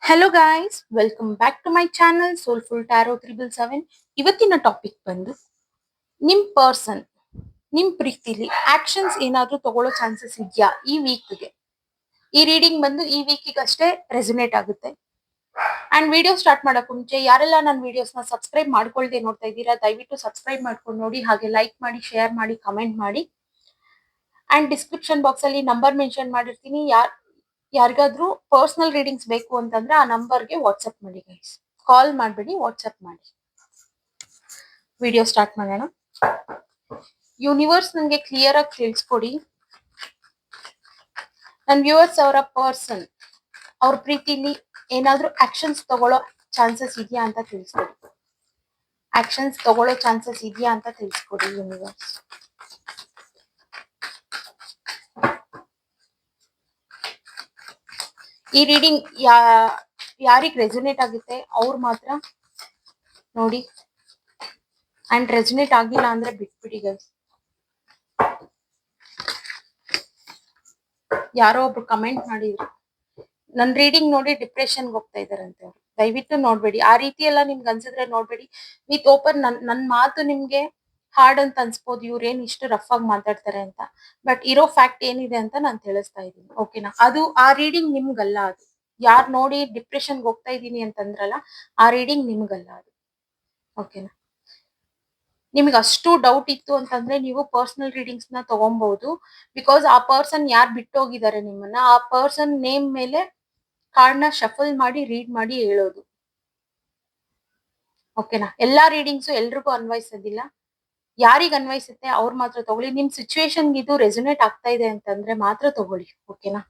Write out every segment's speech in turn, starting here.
Hello guys, welcome back to my channel soulful tarot 777. ಇವತ್ತಿನ topic ಬಂದು ನಿಮ್ person ನಿಮ್ ಪ್ರೀತಿಲಿ ಆಕ್ಷನ್ಸ್ ಏನಾದ್ರೂ ತಗೊಳ್ಳೋ ಚಾನ್ಸಸ್ ಇದೆಯಾ ಈ ವೀಕ್ಗೆ. ಈ ರೀಡಿಂಗ್ ಬಂದು ಈ ವೀಕಿಗೆ ಅಷ್ಟೇ ರೆಸೊನೇಟ್ ಆಗುತ್ತೆ. ಅಂಡ್ ವಿಡಿಯೋ ಸ್ಟಾರ್ಟ್ ಮಾಡಕ್ ಮುಂಚೆ ಯಾರೆಲ್ಲ ನನ್ನ ವಿಡಿಯೋಸ್ನ ಸಬ್ಸ್ಕ್ರೈಬ್ ಮಾಡ್ಕೊಳ್ದೆ ನೋಡ್ತಾ ಇದ್ದೀರಾ, ದಯವಿಟ್ಟು ಸಬ್ಸ್ಕ್ರೈಬ್ ಮಾಡ್ಕೊಂಡು ನೋಡಿ, ಹಾಗೆ ಲೈಕ್ ಮಾಡಿ, ಶೇರ್ ಮಾಡಿ, ಕಮೆಂಟ್ ಮಾಡಿ. ಅಂಡ್ ಡಿಸ್ಕ್ರಿಪ್ಷನ್ ಬಾಕ್ಸ್ ಅಲ್ಲಿ ನಂಬರ್ ಮೆನ್ಷನ್ ಮಾಡಿರ್ತೀನಿ. ಯಾರಿಗಾದ್ರೂ ಪರ್ಸನಲ್ ರೀಡಿಂಗ್ಸ್ ಬೇಕು ಅಂತಂದ್ರೆ ಆ ನಂಬರ್ಗೆ ವಾಟ್ಸ್ಆಪ್ ಮಾಡಿ ಗೈಸ್. ಕಾಲ್ ಮಾಡಬೇಡಿ, ವಾಟ್ಸ್ಆಪ್ ಮಾಡಿ. ವಿಡಿಯೋ ಸ್ಟಾರ್ಟ್ ಮಾಡೋಣ. ಯೂನಿವರ್ಸ್ ನನಗೆ ಕ್ಲಿಯರ್ ಆಗಿ ತಿಳಿಸ್ಕೊಡಿ. ನನ್ನ ವ್ಯೂವರ್ಸ್ ಅವರ ಪರ್ಸನ್ ಅವ್ರ ಪ್ರೀತಿಲಿ ಏನಾದ್ರೂ ಆಕ್ಷನ್ಸ್ ತಗೊಳ್ಳೋ ಚಾನ್ಸಸ್ ಇದೆಯಾ ಅಂತ ತಿಳಿಸ್ಕೊಡಿ. ಆಕ್ಷನ್ಸ್ ತಗೊಳ್ಳೋ ಚಾನ್ಸಸ್ ಇದೆಯಾ ಅಂತ ತಿಳಿಸ್ಕೊಡಿ ಯೂನಿವರ್ಸ್. ಈ ರೀಡಿಂಗ್ ಯಾರಿಗೆ ರೆಸೊನೇಟ್ ಆಗುತ್ತೆ ಅವ್ರು ಮಾತ್ರ ನೋಡಿ. ಅಂಡ್ ರೆಸೊನೇಟ್ ಆಗಿಲ್ಲ ಅಂದ್ರೆ ಬಿಟ್ಬಿಡಿ ಗೈಸ್. ಯಾರೋ ಒಬ್ರು ಕಮೆಂಟ್ ಮಾಡಿದ್ರು, ನನ್ ರೀಡಿಂಗ್ ನೋಡಿ ಡಿಪ್ರೆಷನ್ಗೆ ಹೋಗ್ತಾ ಇದಾರಂತೆ ಅವ್ರು. ದಯವಿಟ್ಟು ನೋಡ್ಬೇಡಿ. ಆ ರೀತಿ ಎಲ್ಲ ನಿಮ್ಗೆ ಅನ್ಸಿದ್ರೆ ನೋಡ್ಬೇಡಿ. ವಿತ್ ಓಪನ್ ನನ್ ಮಾತು ನಿಮ್ಗೆ ಹಾರ್ಡ್ ಅಂತ ಅನ್ಸ್ಬೋದು, ಇವ್ರೇನ್ ಇಷ್ಟು ರಫ್ ಆಗಿ ಮಾತಾಡ್ತಾರೆ ಅಂತ. ಬಟ್ ಇರೋ ಫ್ಯಾಕ್ಟ್ ಏನಿದೆ ಅಂತ ನಾನು ತಿಳಿಸ್ತಾ ಇದ್ದೀನಿ, ಓಕೆನಾ. ಅದು ಆ ರೀಡಿಂಗ್ ನಿಮ್ಗಲ್ಲ. ಅದು ಯಾರು ನೋಡಿ ಡಿಪ್ರೆಷನ್ಗೆ ಹೋಗ್ತಾ ಇದೀನಿ ಅಂತಂದ್ರಲ್ಲ, ಆ ರೀಡಿಂಗ್ ನಿಮ್ಗಲ್ಲ ಅದು, ಓಕೆನಾ. ನಿಮ್ಗೆ ಅಷ್ಟು ಡೌಟ್ ಇತ್ತು ಅಂತಂದ್ರೆ ನೀವು ಪರ್ಸನಲ್ ರೀಡಿಂಗ್ಸ್ ನ ತಗೊಬಹುದು. ಬಿಕಾಸ್ ಆ ಪರ್ಸನ್ ಯಾರು ಬಿಟ್ಟೋಗಿದ್ದಾರೆ ನಿಮ್ಮನ್ನ, ಆ ಪರ್ಸನ್ ನೇಮ್ ಮೇಲೆ ಕಾರ್ಡ್ನ ಶಫಲ್ ಮಾಡಿ ರೀಡ್ ಮಾಡಿ ಹೇಳೋದು, ಓಕೆನಾ. ಎಲ್ಲಾ ರೀಡಿಂಗ್ಸು ಎಲ್ರಿಗೂ ಅನ್ವಯಿಸೋದಿಲ್ಲ. ಯಾರಿಗ ಅನ್ವಯಿಸುತ್ತೆ ಅವ್ರು ಮಾತ್ರ ತಗೊಳ್ಳಿ. ನಿಮ್ ಸಿಚುವೇಶನ್ ಇದು ರೆಸೊನೇಟ್ ಆಗ್ತಾ ಇದೆ ಅಂತಂದ್ರೆ ಮಾತ್ರ ತಗೊಳ್ಳಿ, ಓಕೆನಾ.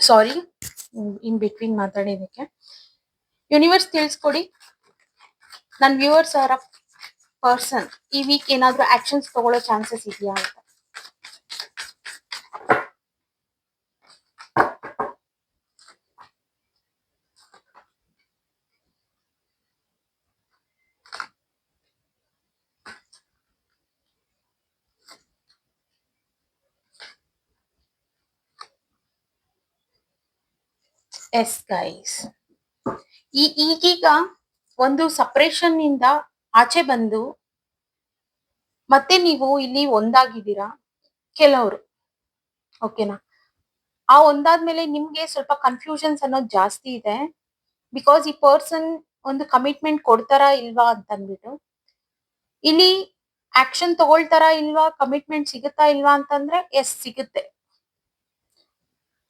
ಸಾರಿ ಇನ್ ಬಿಟ್ವೀನ್ ಮಾತಾಡಿದಕ್ಕೆ. ಯೂನಿವರ್ಸ್ ತಿಳಿಸ್ಕೊಡಿ, ನನ್ನ ವ್ಯೂವರ್ಸ್ ಅವರ ಪರ್ಸನ್ ಈ ವೀಕ್ ಏನಾದ್ರೂ ಆಕ್ಷನ್ಸ್ ತಗೊಳ್ಳೋ ಚಾನ್ಸಸ್ ಇದೆಯಾ ಅಂತ. ಎಸ್ ಗೈಸ್, ಈಗೀಗ ಒಂದು ಸಪರೇಷನ್ ಇಂದ ಆಚೆ ಬಂದು ಮತ್ತೆ ನೀವು ಇಲ್ಲಿ ಒಂದಾಗಿದ್ದೀರಾ ಕೆಲವರು, ಓಕೆನಾ. ಆ ಒಂದಾದ್ಮೇಲೆ ನಿಮ್ಗೆ ಸ್ವಲ್ಪ ಕನ್ಫ್ಯೂಷನ್ಸ್ ಅನ್ನೋದು ಜಾಸ್ತಿ ಇದೆ. ಬಿಕಾಸ್ ಈ ಪರ್ಸನ್ ಒಂದು ಕಮಿಟ್ಮೆಂಟ್ ಕೊಡ್ತಾರಾ ಇಲ್ವಾ ಅಂತ ಅಂದ್ಬಿಟ್ಟು ಇಲ್ಲಿ ಆಕ್ಷನ್ ತಗೊಳ್ತಾರಾ ಇಲ್ವಾ, ಕಮಿಟ್ಮೆಂಟ್ ಸಿಗುತ್ತಾ ಇಲ್ವಾ ಅಂತಂದ್ರೆ ಎಸ್ ಸಿಗುತ್ತೆ.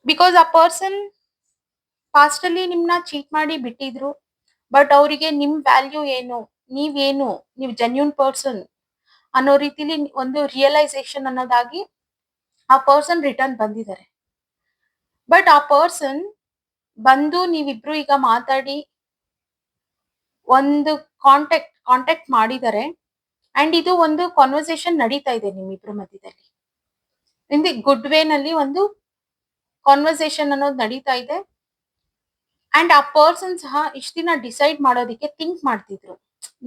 ಬಿಕಾಸ್ ಆ ಪರ್ಸನ್ ಪಾಸ್ಟ್ ಅಲ್ಲಿ ನಿಮ್ನ ಚೀಟ್ ಮಾಡಿ ಬಿಟ್ಟಿದ್ರು. ಬಟ್ ಅವರಿಗೆ ನಿಮ್ ವ್ಯಾಲ್ಯೂ ಏನು, ನೀವು ಜೆನ್ಯೂನ್ ಪರ್ಸನ್ ಅನ್ನೋ ರೀತಿಲಿ ಒಂದು ರಿಯಲೈಸೇಷನ್ ಅನ್ನೋದಾಗಿ ಆ ಪರ್ಸನ್ ರಿಟರ್ನ್ ಬಂದಿದ್ದಾರೆ. ಬಟ್ ಆ ಪರ್ಸನ್ ಬಂದು ನೀವಿಬ್ರು ಈಗ ಮಾತಾಡಿ ಒಂದು ಕಾಂಟ್ಯಾಕ್ಟ್ ಮಾಡಿದ್ದಾರೆ. ಅಂಡ್ ಇದು ಒಂದು ಕಾನ್ವರ್ಸೇಷನ್ ನಡೀತಾ ಇದೆ ನಿಮ್ಮಿಬ್ರು ಮಧ್ಯದಲ್ಲಿ. ಇಂದು ಗುಡ್ ವೇ ನಲ್ಲಿ ಒಂದು ಕಾನ್ವರ್ಸೇಷನ್ ಅನ್ನೋದು ನಡೀತಾ ಇದೆ. ಅಂಡ್ ಆ ಪರ್ಸನ್ ಸಹ ಇಷ್ಟ ದಿನ ಡಿಸೈಡ್ ಮಾಡೋದಿಕ್ಕೆ ಥಿಂಕ್ ಮಾಡ್ತಿದ್ರು,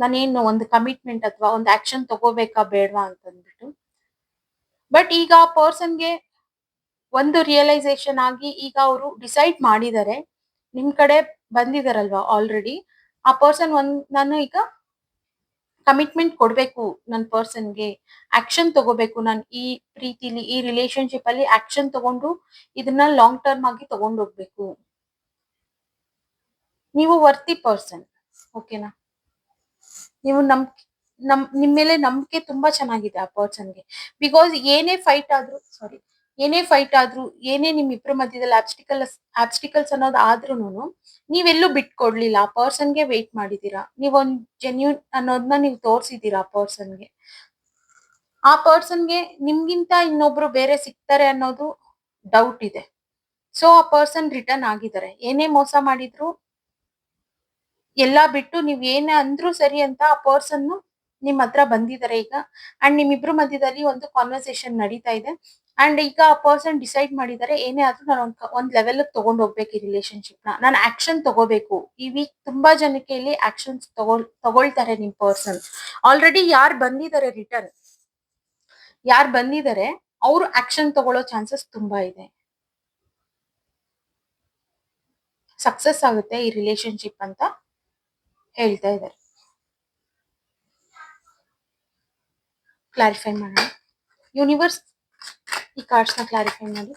ನಾನೇನು ಒಂದು ಕಮಿಟ್ಮೆಂಟ್ ಅಥವಾ ಒಂದು ಆಕ್ಷನ್ ತಗೋಬೇಕಾ ಬೇಡವಾ ಅಂತಂದ್ಬಿಟ್ಟು. ಬಟ್ ಈಗ ಆ ಪರ್ಸನ್ಗೆ ಒಂದು ರಿಯಲೈಸೇಷನ್ ಆಗಿ ಈಗ ಅವರು ಡಿಸೈಡ್ ಮಾಡಿದ್ದಾರೆ, ನಿಮ್ ಕಡೆ ಬಂದಿದಾರಲ್ವಾ ಆಲ್ರೆಡಿ. ಆ ಪರ್ಸನ್ ನಾನು ಈಗ ಕಮಿಟ್ಮೆಂಟ್ ಕೊಡ್ಬೇಕು ನನ್ನ ಪರ್ಸನ್ಗೆ, ಆಕ್ಷನ್ ತಗೋಬೇಕು. ನಾನು ಈ ಪ್ರೀತಿಲಿ ಈ ರಿಲೇಶನ್ಶಿಪ್ ಅಲ್ಲಿ ಆಕ್ಷನ್ ತಗೊಂಡು ಇದನ್ನ ಲಾಂಗ್ ಟರ್ಮ್ ಆಗಿ ತಗೊಂಡು ಹೋಗ್ಬೇಕು. ನೀವು ವರ್ತಿ ಪರ್ಸನ್, ಓಕೆನಾ. ನೀವು ನಿಮ್ ಮೇಲೆ ನಂಬಿಕೆ ತುಂಬಾ ಚೆನ್ನಾಗಿದೆ ಆ ಪರ್ಸನ್ಗೆ. ಬಿಕಾಸ್ ಏನೇ ಫೈಟ್ ಆದ್ರೂ ಏನೇ ನಿಮ್ ಇಬ್ರ ಮಧ್ಯದಲ್ಲಿ ಆಬ್ಸ್ಟಿಕಲ್ಸ್ ಅನ್ನೋದು ಆದ್ರೂನು ನೀವೆಲ್ಲೂ ಬಿಟ್ಕೊಡ್ಲಿಲ್ಲ. ಆ ಪರ್ಸನ್ಗೆ ವೇಟ್ ಮಾಡಿದೀರಾ. ನೀವೊಂದ್ ಜೆನ್ಯೂನ್ ಅನ್ನೋದನ್ನ ನೀವು ತೋರ್ಸಿದೀರಾ ಆ ಪರ್ಸನ್ಗೆ. ಆ ಪರ್ಸನ್ಗೆ ನಿಮ್ಗಿಂತ ಇನ್ನೊಬ್ರು ಬೇರೆ ಸಿಗ್ತಾರೆ ಅನ್ನೋದು ಡೌಟ್ ಇದೆ. ಸೊ ಆ ಪರ್ಸನ್ ರಿಟರ್ನ್ ಆಗಿದ್ದಾರೆ. ಏನೇ ಮೋಸ ಮಾಡಿದ್ರು ಎಲ್ಲಾ ಬಿಟ್ಟು ನೀವ್ ಏನೇ ಅಂದ್ರೂ ಸರಿ ಅಂತ ಆ ಪರ್ಸನ್ ನಿಮ್ ಹತ್ರ ಬಂದಿದ್ದಾರೆ ಈಗ. ಅಂಡ್ ನಿಮ್ಮಿಬ್ರು ಮಧ್ಯದಲ್ಲಿ ಒಂದು ಕಾನ್ವರ್ಸೇಷನ್ ನಡೀತಾ ಇದೆ. ಅಂಡ್ ಈಗ ಆ ಪರ್ಸನ್ ಡಿಸೈಡ್ ಮಾಡಿದ್ದಾರೆ, ಏನೇ ಆದ್ರೂ ನಾನು ಒಂದ್ ಲೆವೆಲ್ ತಗೊಂಡ್ ಹೋಗ್ಬೇಕು ಈ ರಿಲೇಶನ್ಶಿಪ್ ನ, ನಾನು ಆಕ್ಷನ್ ತಗೋಬೇಕು. ಈ ವೀಕ್ ತುಂಬಾ ಜನಕ್ಕೆ ಇಲ್ಲಿ ಆಕ್ಷನ್ಸ್ ತಗೊಳ್ತಾರೆ ನಿಮ್ ಪರ್ಸನ್. ಆಲ್ರೆಡಿ ಯಾರು ಬಂದಿದ್ದಾರೆ ಅವರು ಆಕ್ಷನ್ ತಗೊಳ್ಳೋ ಚಾನ್ಸಸ್ ತುಂಬಾ ಇದೆ. ಸಕ್ಸಸ್ ಆಗುತ್ತೆ ಈ ರಿಲೇಶನ್ಶಿಪ್ ಅಂತ ಹೇಳ್ತಾ ಇದ್ದಾರೆ. ಕ್ಲಾರಿಫೈ ಮಾಡೋಣ. ಯೂನಿವರ್ಸ್ ಈ ಕಾರ್ಡ್ಸ್ ನ ಕ್ಲಾರಿಫೈ ಮಾಡಿ.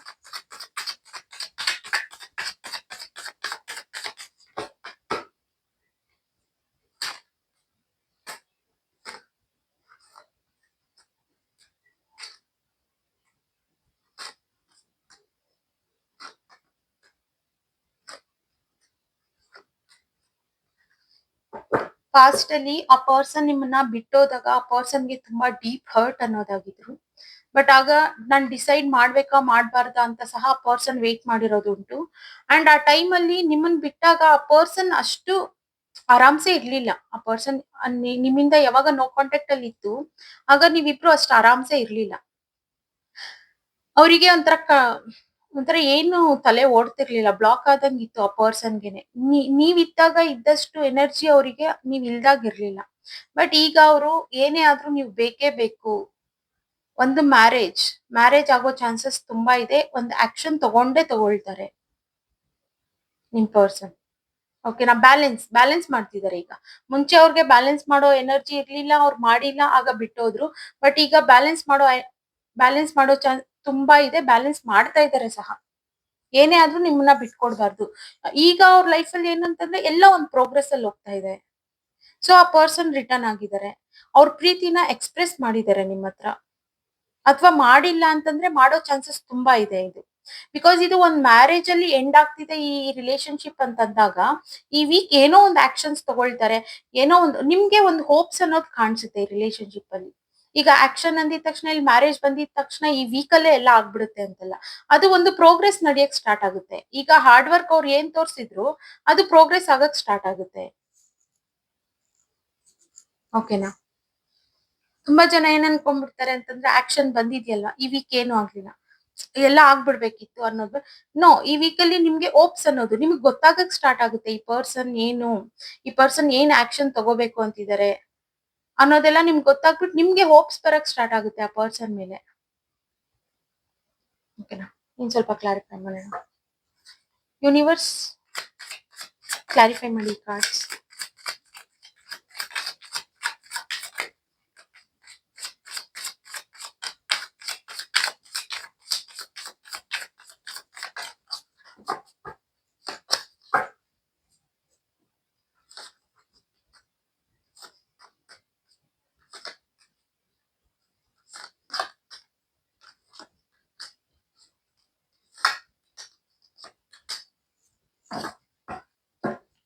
ಪಾಸ್ಟ್ ಅಲ್ಲಿ ಆ ಪರ್ಸನ್ ನಿಮ್ಮನ್ನ ಬಿಟ್ಟೋದಾಗ ಆ ಪರ್ಸನ್ಗೆ ತುಂಬಾ ಡೀಪ್ ಹರ್ಟ್ ಅನ್ನೋದಾಗಿದ್ರು. ಬಟ್ ಆಗ ನಾನ್ ಡಿಸೈಡ್ ಮಾಡ್ಬೇಕಾ ಮಾಡ್ಬಾರ್ದಾ ಅಂತ ಸಹ ಆ ಪರ್ಸನ್ ವೇಟ್ ಮಾಡಿರೋದುಂಟು. ಅಂಡ್ ಆ ಟೈಮ್ ಅಲ್ಲಿ ನಿಮ್ಮನ್ ಬಿಟ್ಟಾಗ ಆ ಪರ್ಸನ್ ಅಷ್ಟು ಆರಾಮ್ಸೆ ಇರ್ಲಿಲ್ಲ. ಆ ಪರ್ಸನ್ ನಿಮ್ಮಿಂದ ಯಾವಾಗ ನೋ ಕಾಂಟ್ಯಾಕ್ಟ್ ಅಲ್ಲಿ ಇತ್ತು ಆಗ ನೀವಿಬ್ರು ಅಷ್ಟು ಆರಾಮ್ಸೆ ಇರ್ಲಿಲ್ಲ. ಅವರಿಗೆ ಒಂಥರ ಏನು ತಲೆ ಓಡ್ತಿರ್ಲಿಲ್ಲ. ಬ್ಲಾಕ್ ಆದಂಗಿತ್ತು ಆ ಪರ್ಸನ್ಗೆನೆ. ನೀವಿದ್ದಾಗ ಇದ್ದಷ್ಟು ಎನರ್ಜಿ ಅವರಿಗೆ ನೀವ್ ಇಲ್ದಾಗ ಇರ್ಲಿಲ್ಲ. ಬಟ್ ಈಗ ಅವರು ಏನೇ ಆದ್ರೂ ನೀವು ಬೇಕೇ ಬೇಕು. ಒಂದು ಮ್ಯಾರೇಜ್ ಆಗೋ ಚಾನ್ಸಸ್ ತುಂಬಾ ಇದೆ. ಒಂದು ಆಕ್ಷನ್ ತಗೊಂಡೇ ತಗೊಳ್ತಾರೆ ನಿಮ್ ಪರ್ಸನ್. ಓಕೆನಾ? ಬ್ಯಾಲೆನ್ಸ್ ಮಾಡ್ತಿದ್ದಾರೆ ಈಗ. ಮುಂಚೆ ಅವ್ರಿಗೆ ಬ್ಯಾಲೆನ್ಸ್ ಮಾಡೋ ಎನರ್ಜಿ ಇರ್ಲಿಲ್ಲ, ಅವ್ರು ಮಾಡಿಲ್ಲ, ಆಗ ಬಿಟ್ಟೋದ್ರು. ಬಟ್ ಈಗ ಬ್ಯಾಲೆನ್ಸ್ ಮಾಡೋ ತುಂಬಾ ಇದೆ. ಬ್ಯಾಲೆನ್ಸ್ ಮಾಡ್ತಾ ಇದ್ದಾರೆ ಸಹ. ಏನೇ ಆದ್ರೂ ನಿಮ್ಮನ್ನ ಬಿಟ್ಕೊಡ್ಬಾರ್ದು. ಈಗ ಅವ್ರ ಲೈಫ್ ಅಲ್ಲಿ ಏನಂತಂದ್ರೆ ಎಲ್ಲ ಒಂದು ಪ್ರೋಗ್ರೆಸ್ ಅಲ್ಲಿ ಹೋಗ್ತಾ ಇದೆ. ಸೊ ಆ ಪರ್ಸನ್ ರಿಟರ್ನ್ ಆಗಿದ್ದಾರೆ. ಅವ್ರ ಪ್ರೀತಿನ ಎಕ್ಸ್‌ಪ್ರೆಸ್ ಮಾಡಿದ್ದಾರೆ ನಿಮ್ಮ ಹತ್ರ. ಅಥವಾ ಮಾಡಿಲ್ಲ ಅಂತಂದ್ರೆ ಮಾಡೋ ಚಾನ್ಸಸ್ ತುಂಬಾ ಇದೆ ಇದು. ಬಿಕಾಸ್ ಇದು ಒಂದ್ ಮ್ಯಾರೇಜ್ ಅಲ್ಲಿ ಎಂಡ್ ಆಗ್ತಿದೆ ಈ ರಿಲೇಶನ್ಶಿಪ್ ಅಂತಂದಾಗ ಈ ವೀಕ್ ಏನೋ ಒಂದು ಆಕ್ಷನ್ಸ್ ತಗೊಳ್ತಾರೆ. ಏನೋ ಒಂದು ನಿಮ್ಗೆ ಒಂದು ಹೋಪ್ಸ್ ಅನ್ನೋದು ಕಾಣಿಸುತ್ತೆ ಈ ರಿಲೇಶನ್ಶಿಪ್ ಅಲ್ಲಿ. ಈಗ ಆಕ್ಷನ್ ಅಂದಿದ ತಕ್ಷಣ ಇಲ್ಲಿ ಮ್ಯಾರೇಜ್ ಬಂದಿದ ತಕ್ಷಣ ಈ ವೀಕ್ ಅಲ್ಲೇ ಎಲ್ಲ ಆಗ್ಬಿಡುತ್ತೆ ಅಂತಲ್ಲ. ಅದು ಒಂದು ಪ್ರೋಗ್ರೆಸ್ ನಡೆಯಕ್ ಸ್ಟಾರ್ಟ್ ಆಗುತ್ತೆ. ಈಗ ಹಾರ್ಡ್ ವರ್ಕ್ ಅವ್ರು ಏನ್ ತೋರ್ಸಿದ್ರು ಅದು ಪ್ರೋಗ್ರೆಸ್ ಆಗಕ್ ಸ್ಟಾರ್ಟ್ ಆಗುತ್ತೆ. ಓಕೆನಾ? ತುಂಬಾ ಜನ ಏನ್ ಅನ್ಕೊಂಡ್ಬಿಡ್ತಾರೆ ಅಂತಂದ್ರೆ ಆಕ್ಷನ್ ಬಂದಿದ್ಯಲ್ಲ ಈ ವೀಕ್ ಏನು ಆಗ್ಲಿಲ್ಲ, ಎಲ್ಲ ಆಗ್ಬಿಡ್ಬೇಕಿತ್ತು ಅನ್ನೋದು. ನೋ, ಈ ವೀಕ್ ಅಲ್ಲಿ ನಿಮ್ಗೆ ಓಪ್ಸ್ ಅನ್ನೋದು ನಿಮ್ಗೆ ಗೊತ್ತಾಗಕ್ ಸ್ಟಾರ್ಟ್ ಆಗುತ್ತೆ. ಈ ಪರ್ಸನ್ ಏನ್ ಆಕ್ಷನ್ ತಗೋಬೇಕು ಅಂತಿದ್ದಾರೆ ಅನ್ನೋದೆಲ್ಲ ನಿಮ್ಗೆ ಗೊತ್ತಾಗ್ಬಿಟ್ಟು ನಿಮ್ಗೆ ಹೋಪ್ಸ್ ಬರಕ್ ಸ್ಟಾರ್ಟ್ ಆಗುತ್ತೆ ಆ ಪರ್ಸನ್ ಮೇಲೆ. ಓಕೆನಾ? ಇನ್ ಸ್ವಲ್ಪ ಕ್ಲಾರಿಫೈ ಮಾಡೋಣ. ಯೂನಿವರ್ಸ್ ಕ್ಲಾರಿಫೈ ಮಾಡಿ ಕಾರ್ಡ್ಸ್.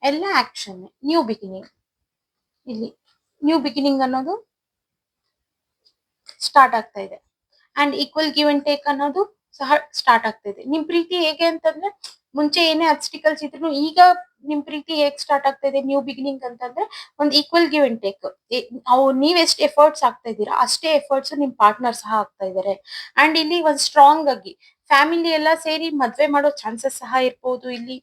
ಎಲ್ಲ ಆಕ್ಷನ್ ನ್ಯೂ ಬಿಗಿನಿಂಗ್. ಇಲ್ಲಿ ನ್ಯೂ ಬಿಗಿನಿಂಗ್ ಅನ್ನೋದು ಸ್ಟಾರ್ಟ್ ಆಗ್ತಾ ಇದೆ. And equal give and take ಅನ್ನೋದು ಸಹ ಸ್ಟಾರ್ಟ್ ಆಗ್ತಾ ಇದೆ. ನಿಮ್ ಪ್ರೀತಿ ಹೇಗೆ ಅಂತಂದ್ರೆ ಮುಂಚೆ ಏನೇ ಅಬ್ಸ್ಟಿಕಲ್ಸ್ ಇದ್ರು ಈಗ ನಿಮ್ ಪ್ರೀತಿ ಹೇಗ್ ಸ್ಟಾರ್ಟ್ ಆಗ್ತಾ ಇದೆ ನ್ಯೂ ಬಿಗಿನಿಂಗ್ ಅಂತಂದ್ರೆ ಒಂದು ಈಕ್ವಲ್ ಗಿವ್ ಅಂಡ್ ಟೇಕ್. ನೀವ್ ಎಷ್ಟು ಎಫರ್ಟ್ಸ್ ಆಗ್ತಾ ಇದ್ದೀರಾ ಅಷ್ಟೇ ಎಫರ್ಟ್ಸ್ ನಿಮ್ ಪಾರ್ಟ್ನರ್ ಸಹ ಆಗ್ತಾ ಇದಾರೆ. ಅಂಡ್ ಇಲ್ಲಿ ಒಂದ್ ಸ್ಟ್ರಾಂಗ್ ಆಗಿ ಫ್ಯಾಮಿಲಿ ಎಲ್ಲ ಸೇರಿ ಮದ್ವೆ ಮಾಡೋ ಚಾನ್ಸಸ್ ಸಹ ಇರ್ಬೋದು ಇಲ್ಲಿ.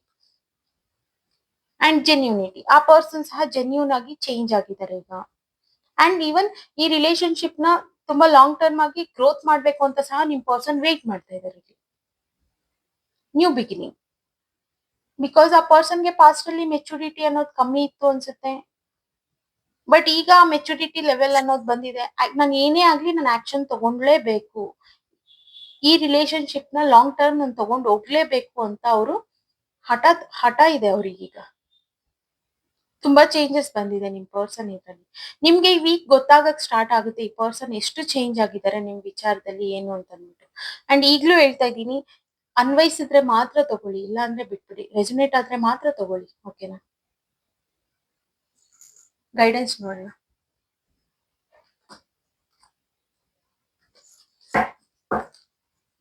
ಅಂಡ್ ಜೆನ್ಯೂನಿಟಿ, ಆ ಪರ್ಸನ್ ಸಹ ಜೆನ್ಯೂನ್ ಆಗಿ ಚೇಂಜ್ ಆಗಿದ್ದಾರೆ ಈಗ. ಅಂಡ್ ಈವನ್ ಈ ರಿಲೇಶನ್ಶಿಪ್ ನ ತುಂಬಾ ಲಾಂಗ್ ಟರ್ಮ್ ಆಗಿ ಗ್ರೋತ್ ಮಾಡ್ಬೇಕು ಅಂತ ಸಹ ನಿಮ್ ಪರ್ಸನ್ ವೇಟ್ ಮಾಡ್ತಾ ಇದ್ದಾರೆ. New beginning. ಬಿಕಾಸ್ ಆ ಪರ್ಸನ್ಗೆ ಪಾಸ್ಟ್ ಅಲ್ಲಿ ಮೆಚುರಿಟಿ ಅನ್ನೋದು ಕಮ್ಮಿ ಇತ್ತು ಅನ್ಸುತ್ತೆ. ಬಟ್ ಈಗ ಮೆಚುರಿಟಿ ಲೆವೆಲ್ ಅನ್ನೋದು ಬಂದಿದೆ. ನಾನು ಏನೇ ಆಗ್ಲಿ ನಾನು ಆಕ್ಷನ್ ತಗೊಂಡ್ಲೇಬೇಕು. ಈ ರಿಲೇಶನ್ಶಿಪ್ ನ ಲಾಂಗ್ ಟರ್ಮ್ ನಾನು ತಗೊಂಡ್ ಹೋಗ್ಲೇಬೇಕು ಅಂತ ಅವರು ಹಠ ಇದೆ ಅವ್ರಿಗೀಗ. ತುಂಬಾ ಚೇಂಜಸ್ ಬಂದಿದೆ ನಿಮ್ ಪರ್ಸನ್ ಇದ್ರಲ್ಲಿ. ನಿಮ್ಗೆ ಈ ವೀಕ್ ಗೊತ್ತಾಗಕ್ ಸ್ಟಾರ್ಟ್ ಆಗುತ್ತೆ ಈ ಪರ್ಸನ್ ಎಷ್ಟು ಚೇಂಜ್ ಆಗಿದ್ದಾರೆ ನಿಮ್ ವಿಚಾರದಲ್ಲಿ ಏನು ಅಂತ ಅಂದ್ಬಿಟ್ಟು. ಅಂಡ್ ಈಗ್ಲೂ ಹೇಳ್ತಾ ಇದ್ದೀನಿ, ಅನ್ವಯಿಸಿದ್ರೆ ಮಾತ್ರ ತಗೊಳ್ಳಿ, ಇಲ್ಲ ಅಂದ್ರೆ ಬಿಟ್ಬಿಡಿ. ರೆಸೊನೇಟ್ ಆದ್ರೆ ಮಾತ್ರ ತಗೊಳ್ಳಿ. ಓಕೆನಾ? ಗೈಡೆನ್ಸ್ ನೋಡೋಣ.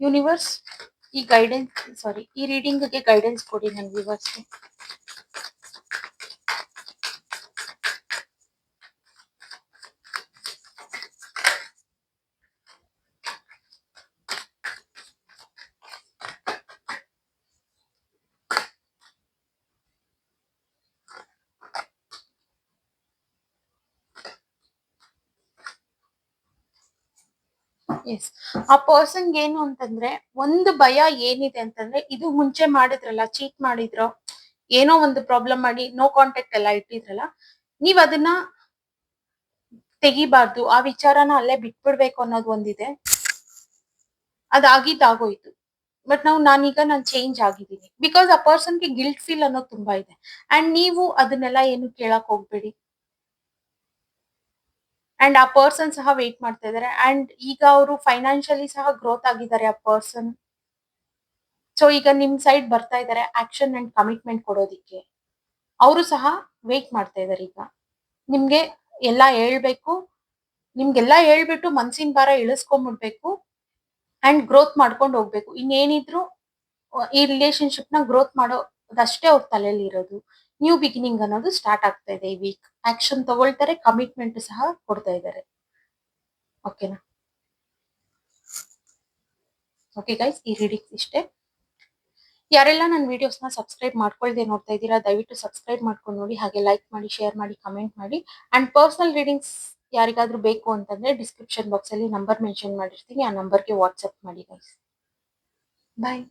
ಯೂನಿವರ್ಸ್ ಈ ರೀಡಿಂಗ್ ಗೆ ಗೈಡೆನ್ಸ್ ಕೊಡಿ ನನ್ನ ವ್ಯೂವರ್ಸ್ಗೆ. ಎಸ್, ಆ ಪರ್ಸನ್ ಏನು ಅಂತಂದ್ರೆ ಒಂದು ಭಯ ಏನಿದೆ ಅಂತಂದ್ರೆ ಇದು ಮುಂಚೆ ಮಾಡಿದ್ರಲ್ಲ, ಚೀಟ್ ಮಾಡಿದ್ರು, ಏನೋ ಒಂದು ಪ್ರಾಬ್ಲಮ್ ಮಾಡಿ ನೋ ಕಾಂಟ್ಯಾಕ್ಟ್ ಎಲ್ಲ ಇಟ್ಟಿದ್ರಲ್ಲ, ನೀವ್ ಅದನ್ನ ತೆಗಿಬಾರ್ದು. ಆ ವಿಚಾರನ ಅಲ್ಲೇ ಬಿಟ್ಬಿಡ್ಬೇಕು ಅನ್ನೋದು ಒಂದಿದೆ. ಅದಾಗಿದ್ದಾಗೋಯ್ತು. ಬಟ್ ನಾನೀಗ ಚೇಂಜ್ ಆಗಿದ್ದೀನಿ. ಬಿಕಾಸ್ ಆ ಪರ್ಸನ್‌ಗೆ ಗಿಲ್ಟ್ ಫೀಲ್ ಅನ್ನೋದು ತುಂಬಾ ಇದೆ. ಅಂಡ್ ನೀವು ಅದನ್ನೆಲ್ಲ ಏನು ಕೇಳಕ್ ಹೋಗ್ಬೇಡಿ. ಅಂಡ್ ಆ ಪರ್ಸನ್ ಸಹ ವೇಟ್ ಮಾಡ್ತಾ ಇದಾರೆ. ಅಂಡ್ ಈಗ ಅವರು ಫೈನಾನ್ಷಿಯಲಿ ಸಹ ಗ್ರೋತ್ ಆಗಿದ್ದಾರೆ ಆ ಪರ್ಸನ್. ಸೊ ಈಗ ನಿಮ್ ಸೈಡ್ ಬರ್ತಾ ಇದಾರೆ ಆಕ್ಷನ್ ಅಂಡ್ ಕಮಿಟ್ಮೆಂಟ್ ಕೊಡೋದಿಕ್ಕೆ. ಅವರು ಸಹ ವೇಟ್ ಮಾಡ್ತಾ ಇದಾರೆ ಈಗ. ನಿಮ್ಗೆ ಎಲ್ಲಾ ಹೇಳ್ಬೇಕು. ನಿಮ್ಗೆಲ್ಲಾ ಹೇಳ್ಬಿಟ್ಟು ಮನ್ಸಿನ ಭಾರ ಇಳಿಸ್ಕೊಂಡ್ಬಿಡ್ಬೇಕು. ಅಂಡ್ ಗ್ರೋತ್ ಮಾಡ್ಕೊಂಡು ಹೋಗ್ಬೇಕು. ಇನ್ನೇನಿದ್ರು ಈ ರಿಲೇಶನ್‌ಶಿಪ್‌ನ ಗ್ರೋತ್ ಮಾಡೋದಷ್ಟೇ ಅವ್ರ ತಲೆಯಲ್ಲಿ ಇರೋದು. ನ್ಯೂ ಬಿಗಿನಿಂಗ್ ಅನ್ನೋದು ಸ್ಟಾರ್ಟ್ ಆಗ್ತಾ ಇದೆ ಈ ವೀಕ್. ಆಕ್ಷನ್ ತಗೊಳ್ತಾರೆ, ಕಮಿಟ್ಮೆಂಟ್ ಸಹ ಕೊಡ್ತಾ ಇದ್ದಾರೆ. ಓಕೆನಾ? ಓಕೆ ಗೈಸ್, ಈ ರೀಡಿಂಗ್ಸ್ ಇಷ್ಟೇ. ಯಾರೆಲ್ಲ ನನ್ನ ವಿಡಿಯೋಸ್‌ನ ಸಬ್ಸ್ಕ್ರೈಬ್ ಮಾಡ್ಕೊಳ್ದೆ ನೋಡ್ತಾ ಇದ್ದೀರಾ, ದಯವಿಟ್ಟು ಸಬ್ಸ್ಕ್ರೈಬ್ ಮಾಡ್ಕೊಂಡು ನೋಡಿ. ಹಾಗೆ ಲೈಕ್ ಮಾಡಿ, ಶೇರ್ ಮಾಡಿ, ಕಮೆಂಟ್ ಮಾಡಿ. ಅಂಡ್ ಪರ್ಸನಲ್ ರೀಡಿಂಗ್ಸ್ ಯಾರಿಗಾದ್ರೂ ಬೇಕು ಅಂತಂದ್ರೆ ಡಿಸ್ಕ್ರಿಪ್ಷನ್ ಬಾಕ್ಸ್ ಅಲ್ಲಿ ನಂಬರ್ ಮೆನ್ಷನ್ ಮಾಡಿರ್ತೀನಿ. ಆ ನಂಬರ್‌ಗೆ ವಾಟ್ಸ್ಆಪ್ ಮಾಡಿ ಗೈಸ್. ಬಾಯ್.